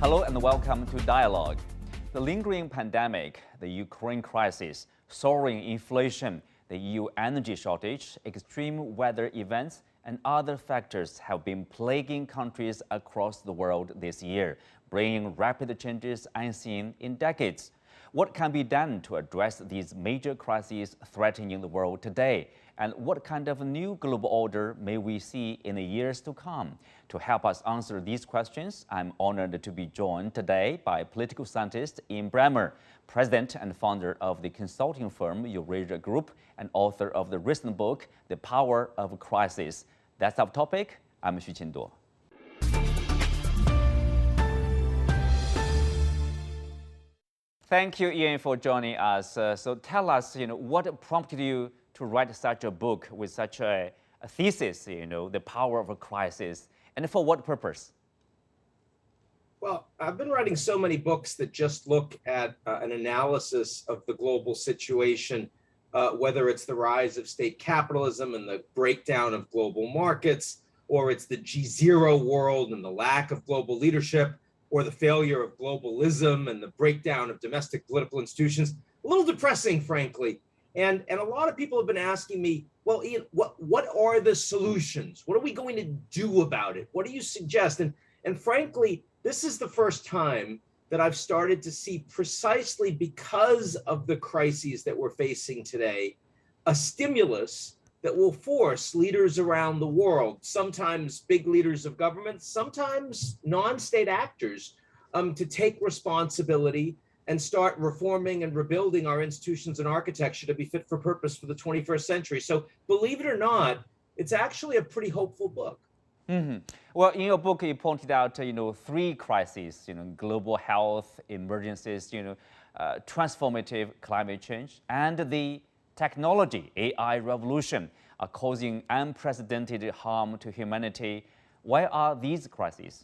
Hello and welcome to Dialogue. The lingering pandemic, the Ukraine crisis, soaring inflation, the EU energy shortage, extreme weather events, and other factors have been plaguing countries across the world this year, bringing rapid changes unseen in decades. What can be done to address these major crises threatening the world today? And what kind of new global order may we see in the years to come? To help us answer these questions, I'm honored to be joined today by political scientist Ian Bremmer, president and founder of the consulting firm Eurasia Group and author of the recent book, The Power of Crisis. That's our topic. I'm Xu Qinduo. Thank you, Ian, for joining us. So tell us, what prompted you to write such a book with such a thesis, the power of a crisis, and for what purpose? Well, I've been writing so many books that just look at an analysis of the global situation, whether it's the rise of state capitalism and the breakdown of global markets, or it's the G0 world and the lack of global leadership, or the failure of globalism and the breakdown of domestic political institutions. A little depressing, frankly. And a lot of people have been asking me, well, Ian, what are the solutions? What are we going to do about it? What do you suggest? And frankly, this is the first time that I've started to see, precisely because of the crises that we're facing today, a stimulus that will force leaders around the world, sometimes big leaders of government, sometimes non-state actors, to take responsibility and start reforming and rebuilding our institutions and architecture to be fit for purpose for the 21st century. So believe it or not, it's actually a pretty hopeful book. Mm-hmm. Well, in your book, you pointed out, three crises, global health emergencies, transformative climate change, and the technology, AI revolution, are causing unprecedented harm to humanity. Why are these crises?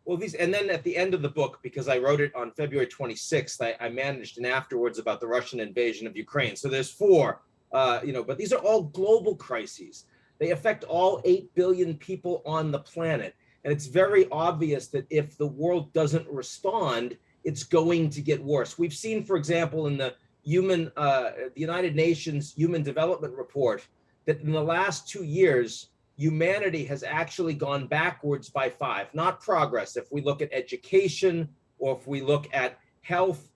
Well, and then at the end of the book, because I wrote it on February 26th, I managed an afterwards about the Russian invasion of Ukraine. So there's four, but these are all global crises. They affect all 8 billion people on the planet. And it's very obvious that if the world doesn't respond, it's going to get worse. We've seen, for example, in the United Nations Human Development Report, that in the last 2 years, humanity has actually gone backwards by 5, not progress. If we look at education, or if we look at health,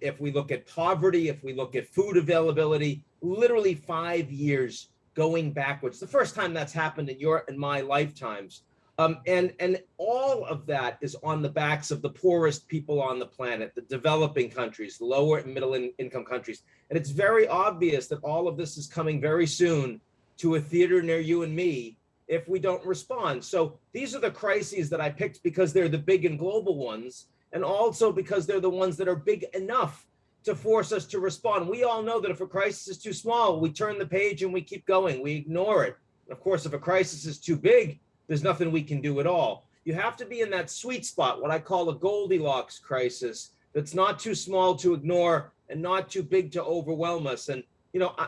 if we look at poverty, if we look at food availability, literally 5 years going backwards. The first time that's happened in your and my lifetimes. And all of that is on the backs of the poorest people on the planet, the developing countries, the lower and middle income countries. And it's very obvious that all of this is coming very soon to a theater near you and me if we don't respond. So these are the crises that I picked because they're the big and global ones, and also because they're the ones that are big enough to force us to respond. We all know that if a crisis is too small, we turn the page and we keep going, we ignore it. Of course, if a crisis is too big, there's nothing we can do at all. You have to be in that sweet spot, what I call a Goldilocks crisis, that's not too small to ignore and not too big to overwhelm us. And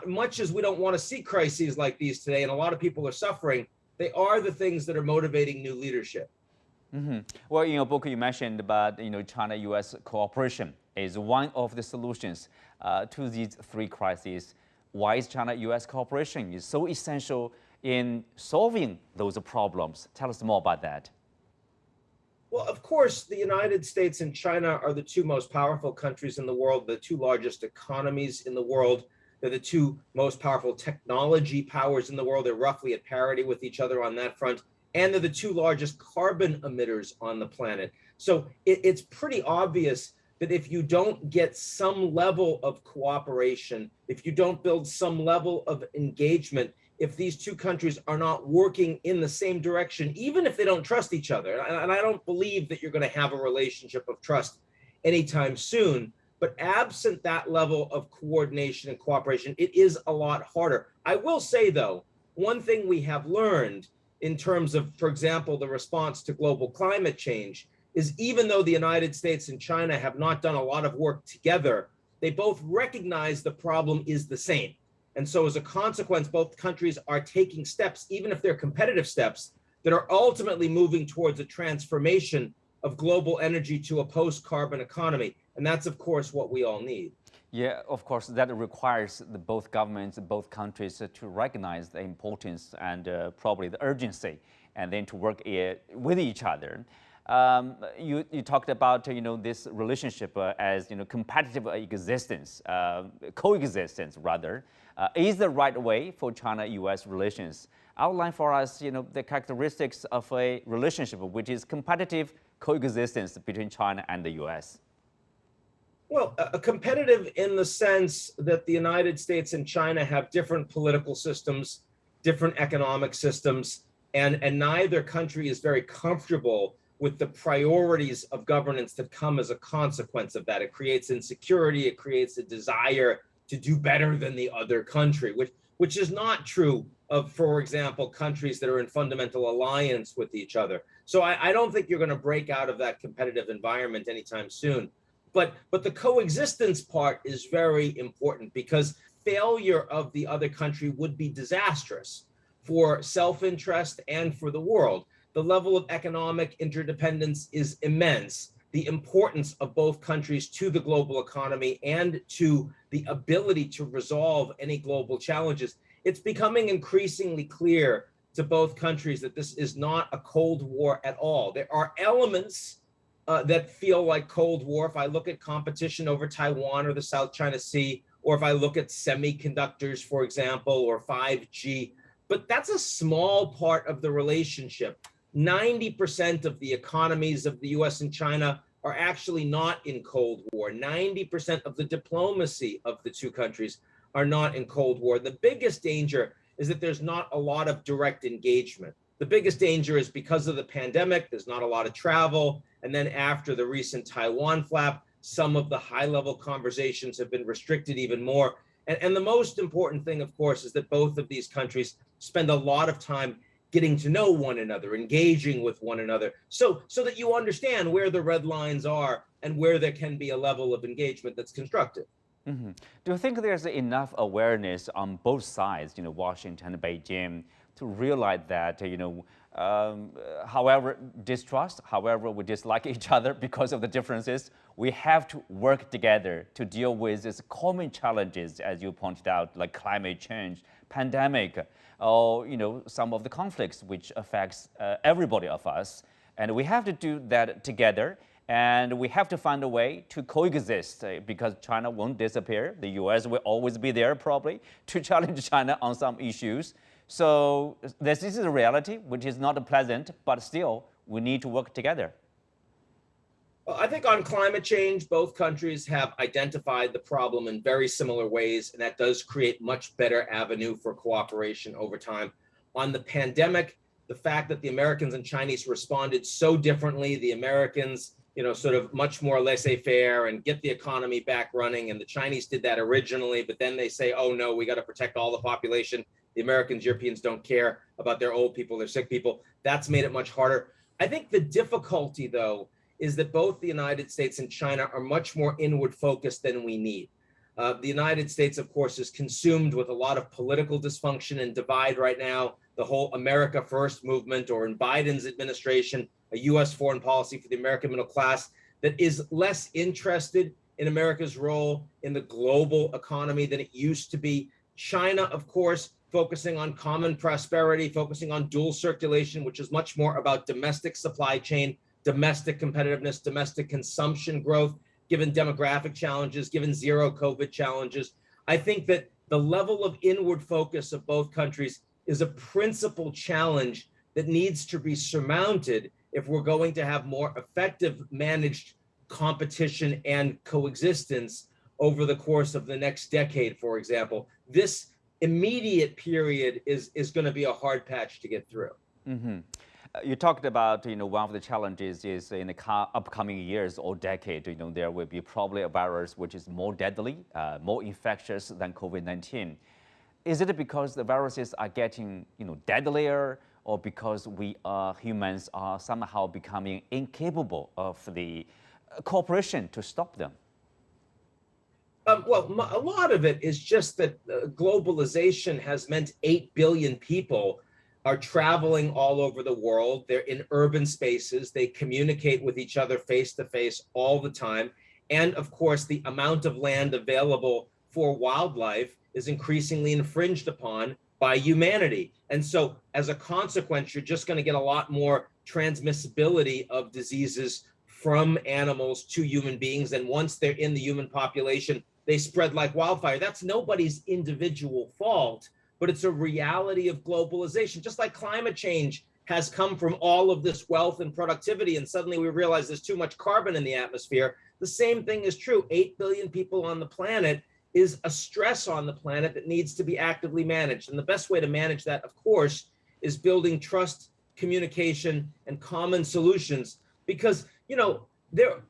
much as we don't want to see crises like these today, and a lot of people are suffering, they are the things that are motivating new leadership. Mm-hmm. Well, in your book, you mentioned about China-U.S. cooperation is one of the solutions to these three crises. Why is China-U.S. cooperation is so essential in solving those problems? Tell us more about that. Well, of course, the United States and China are the two most powerful countries in the world, the two largest economies in the world. They're the two most powerful technology powers in the world. They're roughly at parity with each other on that front. And they're the two largest carbon emitters on the planet. So it's pretty obvious that if you don't get some level of cooperation, if you don't build some level of engagement, if these two countries are not working in the same direction, even if they don't trust each other, and I don't believe that you're going to have a relationship of trust anytime soon, but absent that level of coordination and cooperation, it is a lot harder. I will say, though, one thing we have learned in terms of, for example, the response to global climate change is even though the United States and China have not done a lot of work together, they both recognize the problem is the same. And so as a consequence, both countries are taking steps, even if they're competitive steps, that are ultimately moving towards a transformation of global energy to a post-carbon economy. And that's, of course, what we all need. Yeah, of course, that requires both governments, both countries to recognize the importance and probably the urgency, and then to work with each other. You talked about this relationship as competitive existence, coexistence rather, is the right way for China-U.S. relations. Outline for us the characteristics of a relationship which is competitive coexistence between China and the U.S. Well, competitive in the sense that the United States and China have different political systems, different economic systems, and neither country is very comfortable with the priorities of governance that come as a consequence of that. It creates insecurity, it creates a desire to do better than the other country, which is not true of, for example, countries that are in fundamental alliance with each other. So I don't think you're going to break out of that competitive environment anytime soon. But the coexistence part is very important, because failure of the other country would be disastrous for self-interest and for the world. The level of economic interdependence is immense. The importance of both countries to the global economy and to the ability to resolve any global challenges. It's becoming increasingly clear to both countries that this is not a Cold War at all. There are elements that feel like Cold War. If I look at competition over Taiwan or the South China Sea, or if I look at semiconductors, for example, or 5G, but that's a small part of the relationship. 90% of the economies of the US and China are actually not in Cold War. 90% of the diplomacy of the two countries are not in Cold War. The biggest danger is that there's not a lot of direct engagement. The biggest danger is because of the pandemic, there's not a lot of travel. And then after the recent Taiwan flap, some of the high-level conversations have been restricted even more. And the most important thing, of course, is that both of these countries spend a lot of time getting to know one another, engaging with one another, so that you understand where the red lines are and where there can be a level of engagement that's constructive. Mm-hmm. Do you think there's enough awareness on both sides, Washington and Beijing, to realize that, however distrust, however we dislike each other because of the differences, we have to work together to deal with these common challenges, as you pointed out, like climate change, pandemic, or some of the conflicts which affects everybody of us, and we have to do that together. And we have to find a way to coexist because China won't disappear. The U.S. will always be there probably to challenge China on some issues. So this is a reality which is not pleasant, but still we need to work together. Well, I think on climate change, both countries have identified the problem in very similar ways, and that does create much better avenue for cooperation over time. On the pandemic, the fact that the Americans and Chinese responded so differently, the Americans sort of much more laissez-faire and get the economy back running. And the Chinese did that originally, but then they say, oh no, we got to protect all the population. The Americans, Europeans don't care about their old people, their sick people. That's made it much harder. I think the difficulty, though, is that both the United States and China are much more inward focused than we need. The United States, of course, is consumed with a lot of political dysfunction and divide right now. The whole America First movement, or in Biden's administration, a U.S. foreign policy for the American middle class that is less interested in America's role in the global economy than it used to be. China, of course, focusing on common prosperity, focusing on dual circulation, which is much more about domestic supply chain, domestic competitiveness, domestic consumption growth, given demographic challenges, given zero COVID challenges. I think that the level of inward focus of both countries is a principal challenge that needs to be surmounted if we're going to have more effective managed competition and coexistence over the course of the next decade, for example. This immediate period is going to be a hard patch to get through. Mm-hmm. You talked about, one of the challenges is in the upcoming years or decade, there will be probably a virus which is more deadly, more infectious than COVID-19. Is it because the viruses are getting, deadlier, or because we humans are somehow becoming incapable of the cooperation to stop them? Well, a lot of it is just that globalization has meant 8 billion people are traveling all over the world. They're in urban spaces. They communicate with each other face to face all the time. And of course, the amount of land available for wildlife is increasingly infringed upon by humanity. And so as a consequence, you're just going to get a lot more transmissibility of diseases from animals to human beings. And once they're in the human population, they spread like wildfire. That's nobody's individual fault, but it's a reality of globalization. Just like climate change has come from all of this wealth and productivity, and suddenly we realize there's too much carbon in the atmosphere. The same thing is true. 8 billion people on the planet is a stress on the planet that needs to be actively managed. And the best way to manage that, of course, is building trust, communication, and common solutions. Because, you know,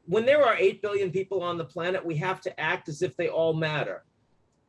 when there are 8 billion people on the planet, we have to act as if they all matter.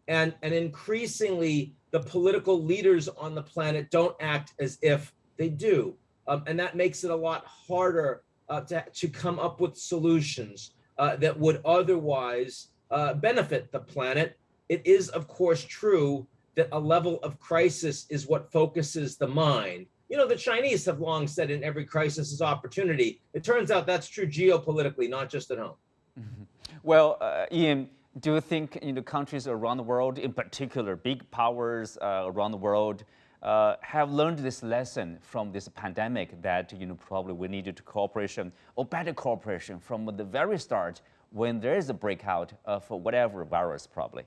And increasingly, the political leaders on the planet don't act as if they do. And that makes it a lot harder to come up with solutions that would otherwise benefit the planet. It is, of course, true that a level of crisis is what focuses the mind. You know, the Chinese have long said in every crisis is opportunity. It turns out that's true geopolitically, not just at home. Mm-hmm. Well, Ian, do you think countries around the world, in particular big powers around the world, have learned this lesson from this pandemic that probably we needed cooperation or better cooperation from the very start when there is a breakout of whatever virus, probably?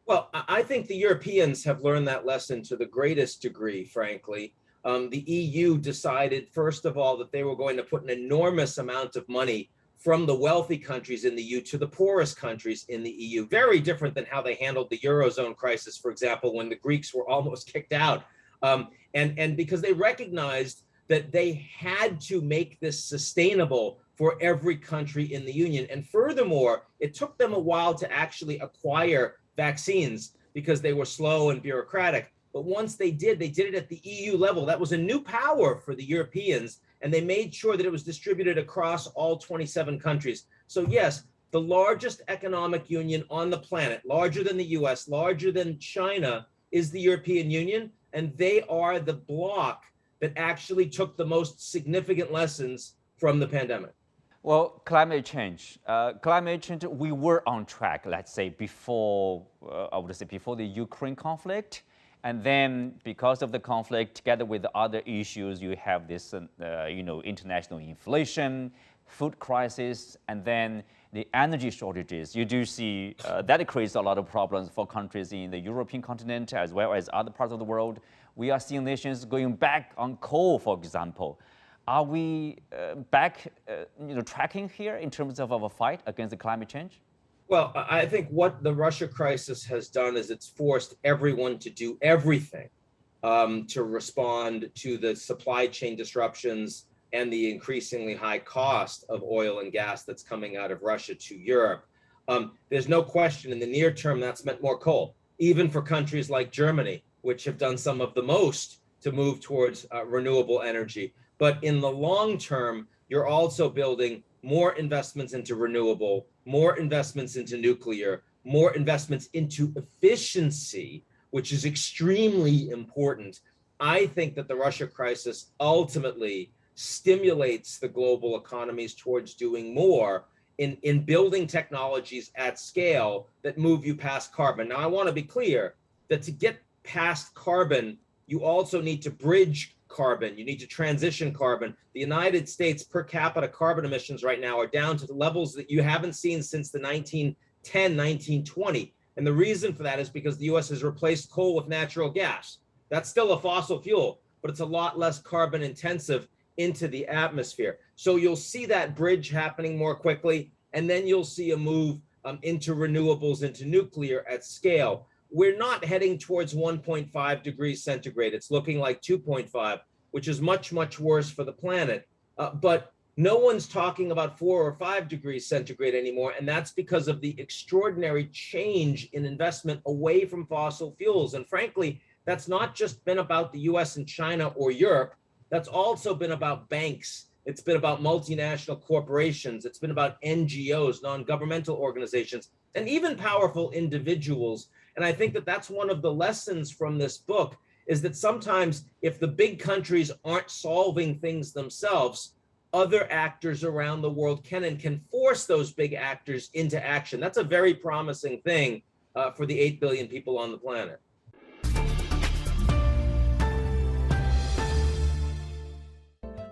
Well, I think the Europeans have learned that lesson to the greatest degree, frankly. The EU decided, first of all, that they were going to put an enormous amount of money from the wealthy countries in the EU to the poorest countries in the EU. Very different than how they handled the Eurozone crisis, for example, when the Greeks were almost kicked out. And because they recognized that they had to make this sustainable for every country in the Union. And furthermore, it took them a while to actually acquire vaccines because they were slow and bureaucratic. But once they did it at the EU level. That was a new power for the Europeans, and they made sure that it was distributed across all 27 countries. So yes, the largest economic union on the planet, larger than the US, larger than China, is the European Union, and they are the bloc that actually took the most significant lessons from the pandemic. Well, climate change, we were on track, let's say, before the Ukraine conflict. And then because of the conflict, together with the other issues, you have this, international inflation, food crisis, and then the energy shortages. You do see that creates a lot of problems for countries in the European continent as well as other parts of the world. We are seeing nations going back on coal, for example. Are we back, tracking here in terms of our fight against the climate change? Well, I think what the Russia crisis has done is it's forced everyone to do everything to respond to the supply chain disruptions and the increasingly high cost of oil and gas that's coming out of Russia to Europe. There's no question in the near term that's meant more coal, even for countries like Germany, which have done some of the most to move towards renewable energy. But in the long term, you're also building more investments into renewable, more investments into nuclear, more investments into efficiency, which is extremely important. I think that the Russia crisis ultimately stimulates the global economies towards doing more in building technologies at scale that move you past carbon. Now, I want to be clear that to get past carbon, you also need to bridge carbon. You need to transition carbon. The United States per capita carbon emissions right now are down to the levels that you haven't seen since the 1910, 1920. And the reason for that is because the US has replaced coal with natural gas. That's still a fossil fuel, but it's a lot less carbon intensive into the atmosphere. So you'll see that bridge happening more quickly, and then you'll see a move into renewables, into nuclear at scale. We're not heading towards 1.5 degrees centigrade. It's looking like 2.5, which is much, much worse for the planet. But no one's talking about 4 or 5 degrees centigrade anymore. And that's because of the extraordinary change in investment away from fossil fuels. And frankly, that's not just been about the US and China or Europe. That's also been about banks. It's been about multinational corporations. It's been about NGOs, non-governmental organizations, and even powerful individuals. And I think that that's one of the lessons from this book is that sometimes if the big countries aren't solving things themselves, other actors around the world can force those big actors into action. That's a very promising thing for the 8 billion people on the planet.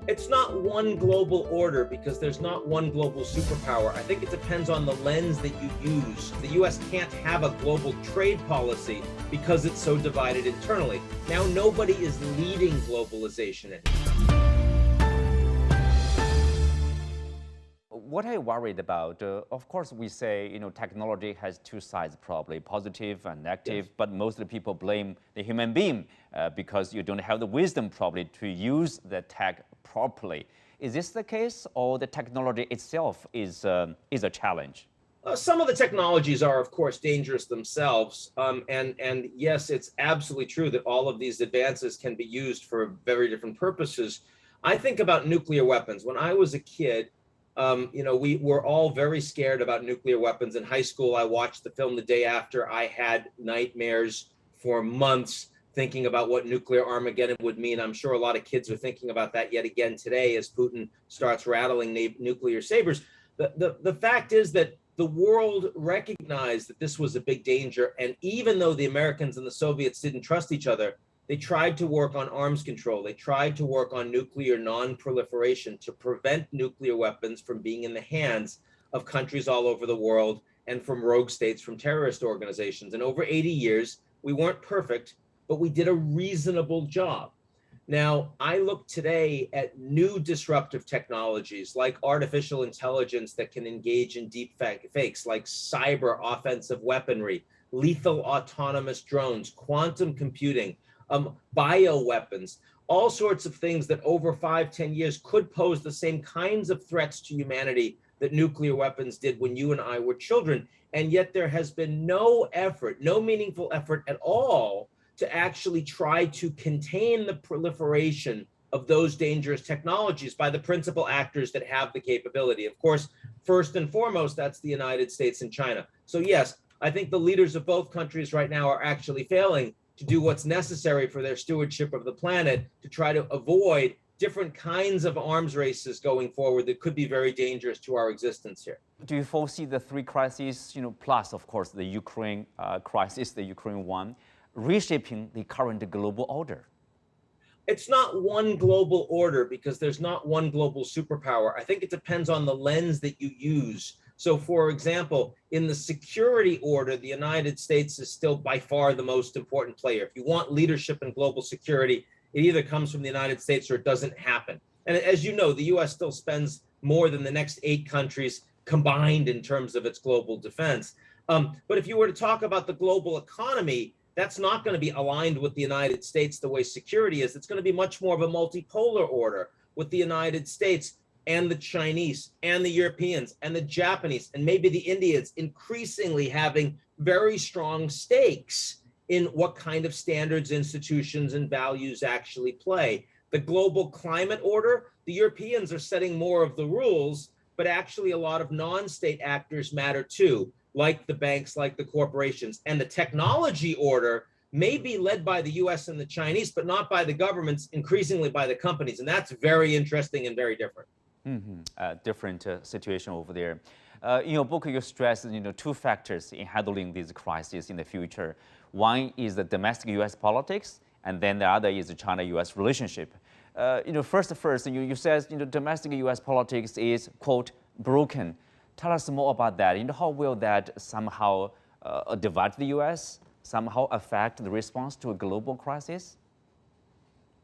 It's not one global order because there's not one global superpower. I think it depends on the lens that you use. The US can't have a global trade policy because it's so divided internally. Now nobody is leading globalization anymore. What I worried about, of course, we say, technology has two sides, probably positive and negative, yes. But mostly people blame the human being because you don't have the wisdom probably to use the tech properly. Is this the case, or the technology itself is a challenge? Some of the technologies are, of course, dangerous themselves. And yes, it's absolutely true that all of these advances can be used for very different purposes. I think about nuclear weapons. When I was a kid, we were all very scared about nuclear weapons. In high school, I watched the film the day after. I had nightmares for months thinking about what nuclear Armageddon would mean. I'm sure a lot of kids are thinking about that yet again today as Putin starts rattling nuclear sabers. The fact is that the world recognized that this was a big danger. And even though the Americans and the Soviets didn't trust each other, they tried to work on arms control. They tried to work on nuclear non-proliferation to prevent nuclear weapons from being in the hands of countries all over the world and from rogue states, from terrorist organizations. And over 80 years, we weren't perfect, but we did a reasonable job. Now, I look today at new disruptive technologies like artificial intelligence that can engage in deep fakes, like cyber offensive weaponry, lethal autonomous drones, quantum computing, bioweapons, all sorts of things that over 5-10 years could pose the same kinds of threats to humanity that nuclear weapons did when you and I were children. And yet there has been no effort, no meaningful effort at all to actually try to contain the proliferation of those dangerous technologies by the principal actors that have the capability. Of course, first and foremost, that's the United States and China. So yes, I think the leaders of both countries right now are actually failing to do what's necessary for their stewardship of the planet to try to avoid different kinds of arms races going forward that could be very dangerous to our existence here. Do you foresee the three crises, plus, of course, the Ukraine crisis, the Ukraine one, reshaping the current global order? It's not one global order because there's not one global superpower. I think it depends on the lens that you use. So, for example, in the security order, the United States is still by far the most important player. If you want leadership in global security, it either comes from the United States or it doesn't happen. And as you know, the U.S. still spends more than the next 8 countries combined in terms of its global defense. But if you were to talk about the global economy, that's not going to be aligned with the United States the way security is. It's going to be much more of a multipolar order with the United States and the Chinese and the Europeans and the Japanese and maybe the Indians increasingly having very strong stakes in what kind of standards, institutions, and values actually play. The global climate order, the Europeans are setting more of the rules, but actually a lot of non-state actors matter too, like the banks, like the corporations. And the technology order may be led by the US and the Chinese, but not by the governments, increasingly by the companies. And that's very interesting and very different. Different situation over there. In your book, you stress 2 factors in handling these crises in the future. One is the domestic U.S. politics, and then the other is the China-U.S. relationship. First, you said domestic U.S. politics is, quote, broken. Tell us more about that. How will that somehow divide the U.S., somehow affect the response to a global crisis?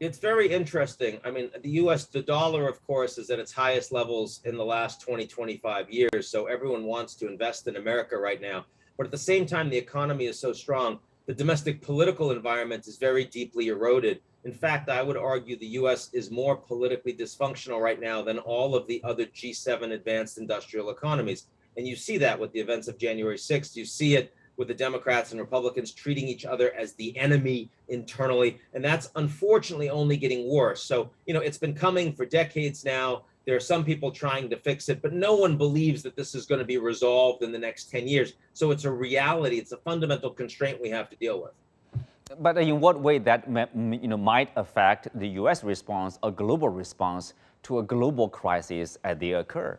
It's very interesting. I mean, the US, the dollar, of course, is at its highest levels in the last 20, 25 years. So everyone wants to invest in America right now. But at the same time, the economy is so strong, the domestic political environment is very deeply eroded. In fact, I would argue the US is more politically dysfunctional right now than all of the other G7 advanced industrial economies. And you see that with the events of January 6th. You see it with the Democrats and Republicans treating each other as the enemy internally. And that's unfortunately only getting worse. So, it's been coming for decades now. There are some people trying to fix it, but no one believes that this is going to be resolved in the next 10 years. So it's a reality. It's a fundamental constraint we have to deal with. But in what way that might affect the U.S. response, a global response to a global crisis as they occur?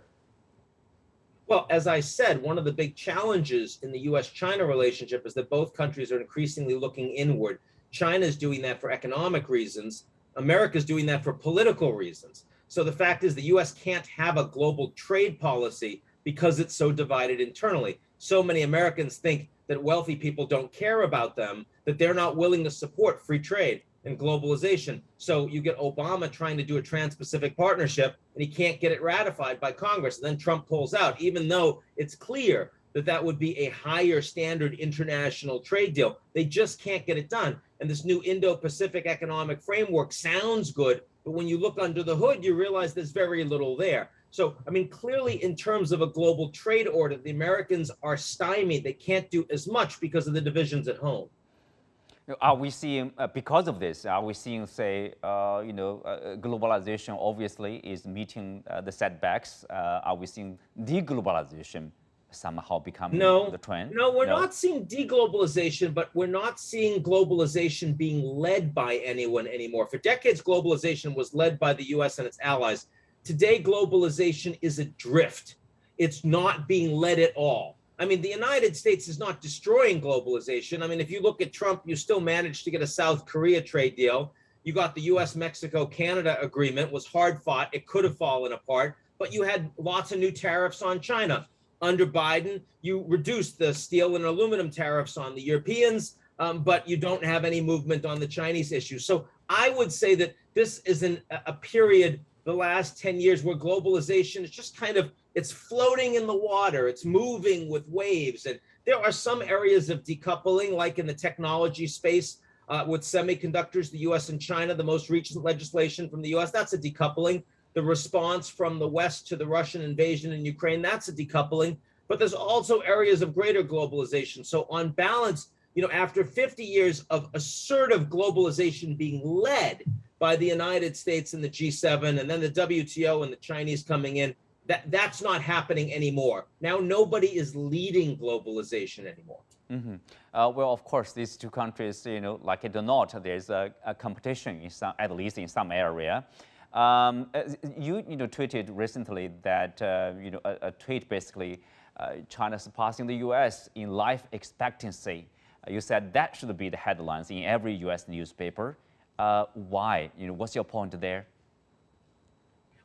Well, as I said, one of the big challenges in the US-China relationship is that both countries are increasingly looking inward. China is doing that for economic reasons. America is doing that for political reasons. So the fact is the US can't have a global trade policy because it's so divided internally. So many Americans think that wealthy people don't care about them, that they're not willing to support free trade and globalization. So you get Obama trying to do a Trans-Pacific partnership and he can't get it ratified by Congress. And then Trump pulls out, even though it's clear that that would be a higher standard international trade deal. They just can't get it done. And this new Indo-Pacific economic framework sounds good, but when you look under the hood, you realize there's very little there. So, I mean, clearly in terms of a global trade order, the Americans are stymied. They can't do as much because of the divisions at home. Are we seeing, because of this, are we seeing, say, globalization obviously is meeting the setbacks? Are we seeing deglobalization somehow becoming the trend? No, we're not seeing deglobalization, but we're not seeing globalization being led by anyone anymore. For decades, globalization was led by the US and its allies. Today, globalization is adrift. It's not being led at all. I mean, the United States is not destroying globalization. I mean, if you look at Trump, you still managed to get a South Korea trade deal. You got the US, Mexico, Canada agreement, was hard fought. It could have fallen apart, but you had lots of new tariffs on China. Under Biden, you reduced the steel and aluminum tariffs on the Europeans, but you don't have any movement on the Chinese issue. So I would say that this is a period, the last 10 years, where globalization is just kind of, it's floating in the water, it's moving with waves. And there are some areas of decoupling, like in the technology space with semiconductors, the US and China, the most recent legislation from the US, that's a decoupling. The response from the West to the Russian invasion in Ukraine, that's a decoupling. But there's also areas of greater globalization. So on balance, after 50 years of assertive globalization being led by the United States and the G7, and then the WTO and the Chinese coming in, that's not happening anymore. Now nobody is leading globalization anymore. Mm-hmm. Well, of course, these two countries, like it or not, there's a competition in some, at least in some area. You tweeted recently that a tweet basically China surpassing the U.S. in life expectancy. You said that should be the headlines in every U.S. newspaper. Why? What's your point there?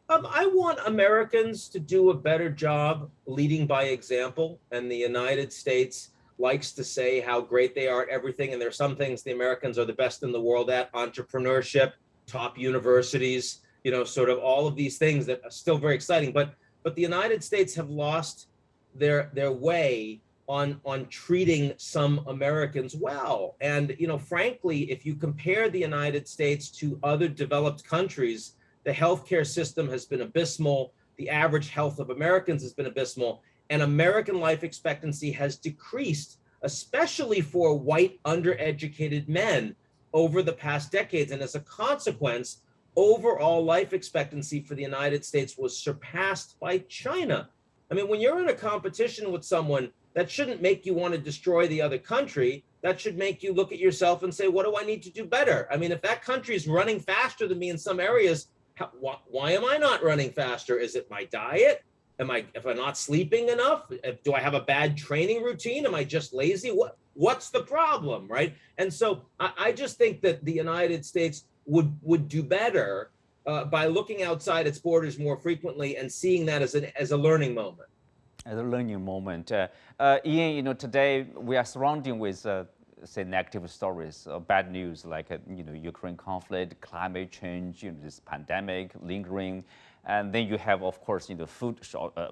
I want Americans to do a better job leading by example, and the United States likes to say how great they are at everything, and there are some things the Americans are the best in the world at: entrepreneurship, top universities, sort of all of these things that are still very exciting. But the United States have lost their way on treating some Americans well. And frankly, if you compare the United States to other developed countries, the healthcare system has been abysmal. The average health of Americans has been abysmal, and American life expectancy has decreased, especially for white undereducated men over the past decades. And as a consequence, overall life expectancy for the United States was surpassed by China. I mean, when you're in a competition with someone, that shouldn't make you want to destroy the other country. That should make you look at yourself and say, what do I need to do better? I mean, if that country is running faster than me in some areas, why am I not running faster? Is it my diet? If I'm not sleeping enough? Do I have a bad training routine? Am I just lazy? What's the problem, right? And so I just think that the United States would do better by looking outside its borders more frequently and seeing that as a learning moment. As a learning moment. Ian, today we are surrounding with, say, negative stories, bad news like, Ukraine conflict, climate change, this pandemic lingering. And then you have, of course, food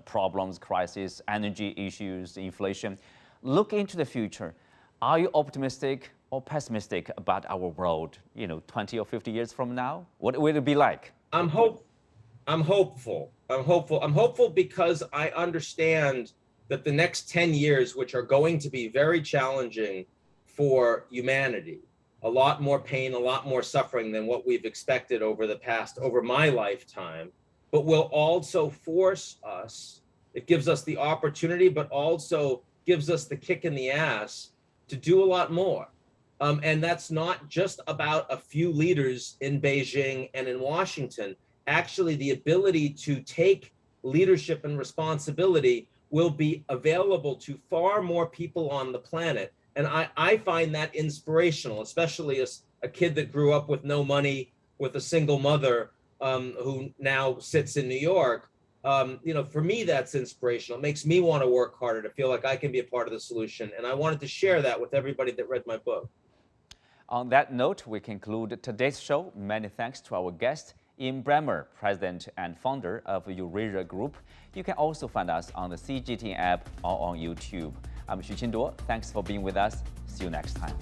problems, crisis, energy issues, inflation. Look into the future. Are you optimistic or pessimistic about our world, 20 or 50 years from now? What will it be like? I'm hopeful. I'm hopeful because I understand that the next 10 years, which are going to be very challenging for humanity, a lot more pain, a lot more suffering than what we've expected over my lifetime, but will also force us, it gives us the opportunity, but also gives us the kick in the ass to do a lot more. And that's not just about a few leaders in Beijing and in Washington. Actually, the ability to take leadership and responsibility will be available to far more people on the planet. And I find that inspirational, especially as a kid that grew up with no money, with a single mother, who now sits in New York. For me, that's inspirational. It makes me want to work harder, to feel like I can be a part of the solution. And I wanted to share that with everybody that read my book. On that note, we conclude today's show. Many thanks to our guest, Ian Bremmer, President and founder of Eurasia Group. You can also find us on the CGTN app or on YouTube. I'm Xu Qinduo. Thanks for being with us. See you next time.